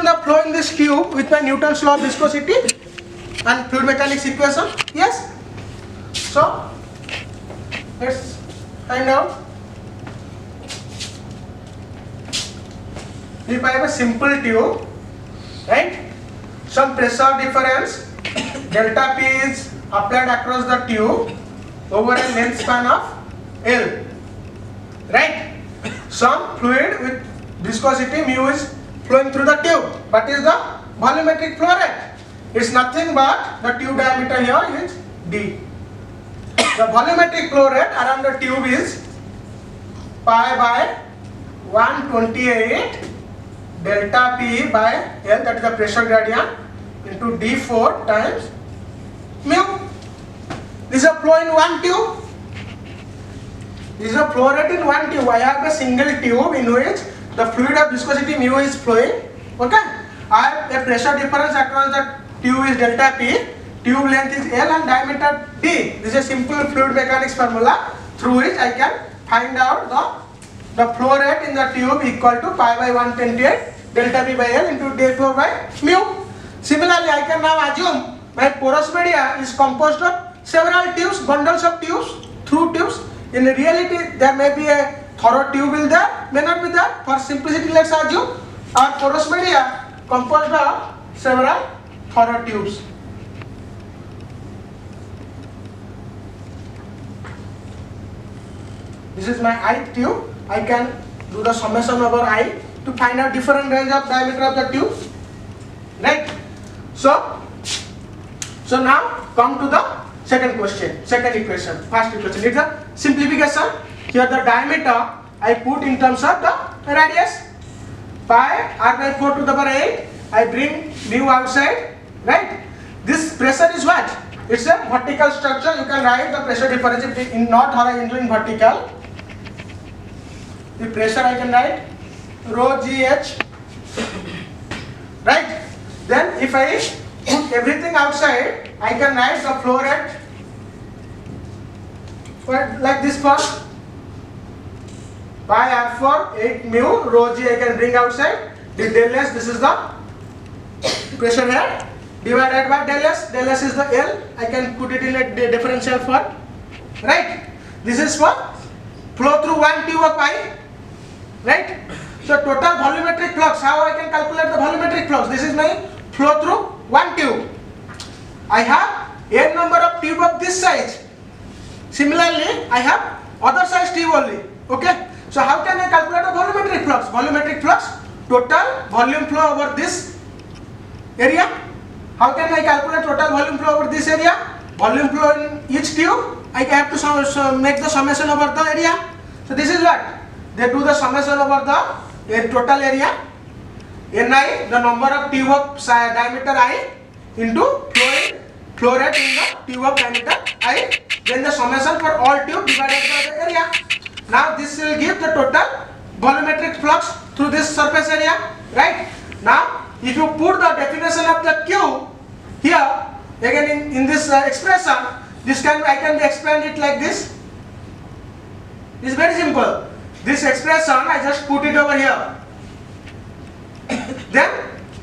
the flow in this tube with my Newton's law of viscosity and fluid mechanics equation? Yes. So let's find out. If I have a simple tube, right? Some pressure difference delta P is applied across the tube over a length span of L, right? Some fluid with viscosity mu is flowing through the tube. What is the volumetric flow rate? It's nothing but the tube diameter here is d. The volumetric flow rate around the tube is pi by 128 delta P by L, that is the pressure gradient, into d4 times mu. This is a flow in one tube. This is a flow rate in one tube. I have a single tube in which the fluid of viscosity mu is flowing. Okay. I have a pressure difference across the tube is delta P. Tube length is L and diameter d. This is a simple fluid mechanics formula through which I can find out the flow rate in the tube equal to pi by 128 delta P by L into d4 by mu. Similarly, I can now assume my porous media is composed of several tubes, bundles of tubes, through tubes. In reality, there may be a thorough tube will there, may not be there. For simplicity, let's assume our porous media composed of several thorough tubes. This is my I tube. I can do the summation over I to find out different range of diameter of the tube, right? So now come to the second question, second equation, first equation. It's a simplification. Here the diameter I put in terms of the radius, pi r by 4 to the power 8. I bring mu outside, right? This pressure is what? It's a vertical structure. You can write the pressure difference in not horizontal, in vertical. The pressure I can write rho GH, right? Then if I put everything outside, I can write the flow rate like this first. Pi r4 8 mu rho g I can bring outside. The del S, this is the pressure head, divided by del S. Del S is the L. I can put it in a differential form, right? This is for flow through one tube of I, right? So total volumetric flux, how I can calculate the volumetric flux? This is my flow through one tube. I have n number of tube of this size. Similarly, I have other size tube only. Okay. So how can I calculate the volumetric flux? Volumetric flux, total volume flow over this area. How can I calculate total volume flow over this area? Volume flow in each tube, I have to make the summation over the area. So this is what? They do the summation over the total area. Ni, the number of tube of diameter I, into flow rate in the tube of diameter I. Then the summation for all tube divided by the area. Now this will give the total volumetric flux through this surface area, right? Now if you put the definition of the Q here, again in this expression, I can explain it like this. It's very simple. This expression, I just put it over here. Then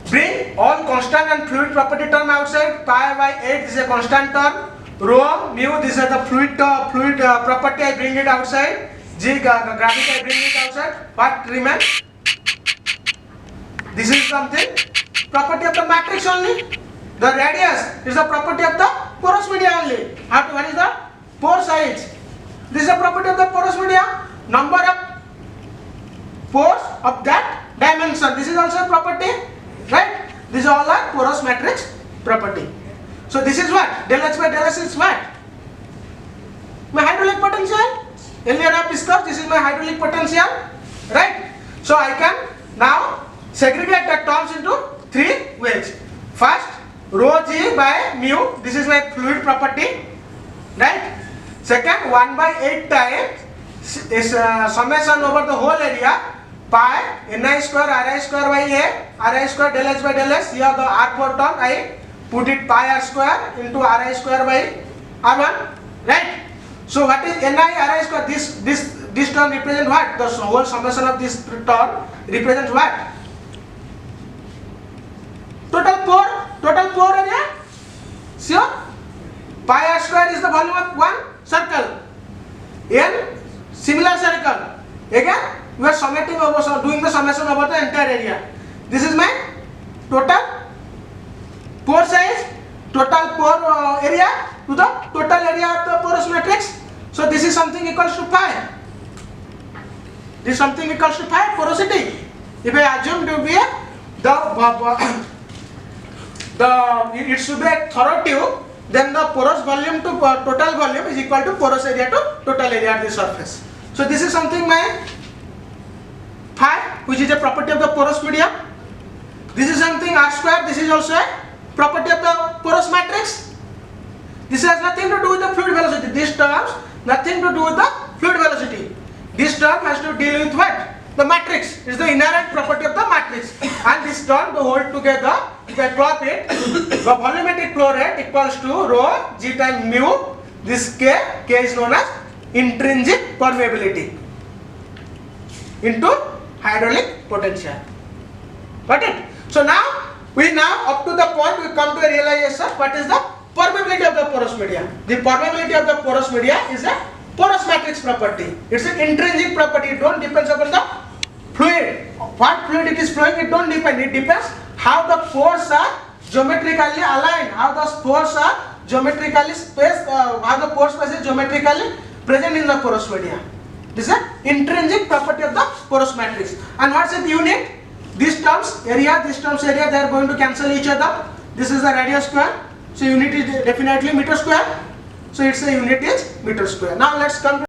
bring all constant and fluid property term outside. Pi by 8 is a constant term. Rho, mu, this is the fluid property, I bring it outside. G, gravity, I bring it outside. What remains? This is something, property of the matrix only. The radius is the property of the porous media only. What is the pore size? This is the property of the porous media. Number of pores of that dimension. This is also a property, right? These all are porous matrix property. So this is what? Del H by del S is what? My hydraulic potential. Earlier I have discussed, this is my hydraulic potential, right? So I can now segregate the terms into three ways. First, rho g by mu, this is my fluid property, right? Second, 1 by 8 times is summation over the whole area, pi ni square ri square by a, ri square del h by del s. Here the r4 term I put it pi r square into ri square by r1, right? So what is ni ri square? This term represents what? The whole summation of this term represents what? square is the volume of one circle. N similar circle. Again, we are summating over, so doing the summation over the entire area. This is my total pore size, total pore area to the total area of the porous matrix. So this is something equals to pi. This is something equals to pi porosity. If I assume to be it should be a thorough tube, then the porous volume to total volume is equal to porous area to total area at the surface. So this is something my phi, which is a property of the porous medium. This is something R square. This is also a property of the porous matrix. This has nothing to do with the fluid velocity. This term nothing to do with the fluid velocity. This term has to deal with what? The matrix. Is the inherent property of the matrix. And this term to hold together, if I plot it, the volumetric flow rate equals to rho g times mu. This K is known as intrinsic permeability into hydraulic potential. Got it? So now up to the point we come to a realization what is the permeability of the porous media. The permeability of the porous media is a porous matrix property. It's an intrinsic property. It don't depend upon the fluid. What fluid it is flowing, it don't depend. It depends how the pores are geometrically aligned, how the pores are geometrically spaced, how the pore space is geometrically present in the porous media. This is an intrinsic property of the porous matrix. And what's the unit? These terms area, they are going to cancel each other. This is the radius square. So unit is definitely meter square. So its a unit is meter square. Now let's come to